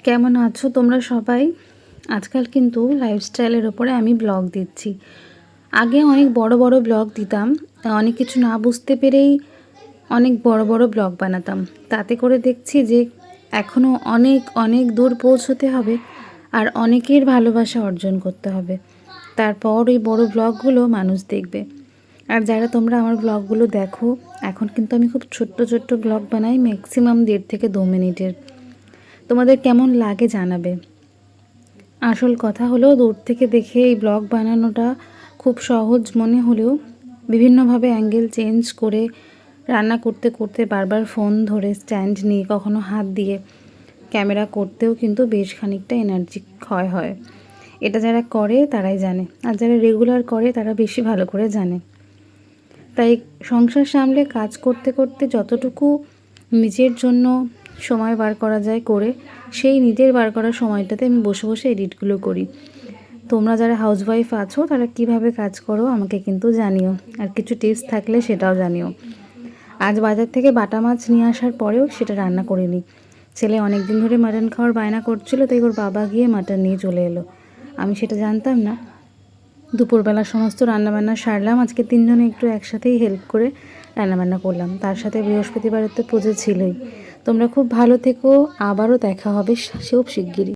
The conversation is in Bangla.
কেমন আছো তোমরা সবাই? আজকাল কিন্তু লাইফস্টাইলের ওপরে আমি ব্লগ দিচ্ছি। আগে অনেক বড় বড় ব্লগ দিতাম, অনেক কিছু না বুঝতে পেরেই অনেক বড় বড় ব্লগ বানাতাম। তাতে করে দেখছি যে এখনও অনেক অনেক দূর পৌঁছতে হবে আর অনেকের ভালোবাসা অর্জন করতে হবে, তারপর এই বড় ব্লগগুলো মানুষ দেখবে। আর যারা তোমরা আমার ব্লগগুলো দেখো, এখন কিন্তু আমি খুব ছোট্ট ছোট্ট ব্লগ বানাই, ম্যাক্সিমাম 1.5 থেকে 2 মিনিটের। তোমাদের কেমন লাগে জানাবে। আসল কথা হলো, দূর থেকে দেখে এই ব্লগ বানানোটা খুব সহজ মনে হলেও বিভিন্নভাবে অ্যাঙ্গেল চেঞ্জ করে রান্না করতে করতে বারবার ফোন ধরে স্ট্যান্ড নিয়ে কখনো হাত দিয়ে ক্যামেরা করতেও কিন্তু বেশ খানিকটা এনার্জি ক্ষয় হয়। এটা যারা করে তারাই জানে, আর যারা রেগুলার করে তারা বেশি ভালো করে জানে। তাই সংসার সামলে কাজ করতে করতে যতটুকু নিজের জন্য সময় বার করা যায় করে, সেই নিজের বার করার সময়টাতে আমি বসে বসে এডিটগুলো করি। তোমরা যারা হাউসওয়াইফ আছো তারা কিভাবে কাজ করো আমাকে কিন্তু জানিও, আর কিছু টিপস থাকলে সেটাও জানিও। আজ বাজার থেকে বাটা মাছ নিয়ে আসার পরেও সেটা রান্না করিনি। ছেলে অনেক দিন ধরে মাটন খাওয়ার বায়না করছিল, তাই ওর বাবা গিয়ে মাটন নিয়ে চলে এলো। আমি সেটা জানতাম না। দুপুরবেলা সমস্ত রান্নাবান্না সারলাম। আজকে 3 জনে একটু একসাথেই হেল্প করে রান্নাবান্না করলাম। তার সাথে বৃহস্পতিবারের তো পুজো ছিলই। তোমরা খুব ভালো থেকো, আবারও দেখা হবে সেও শিগগিরই।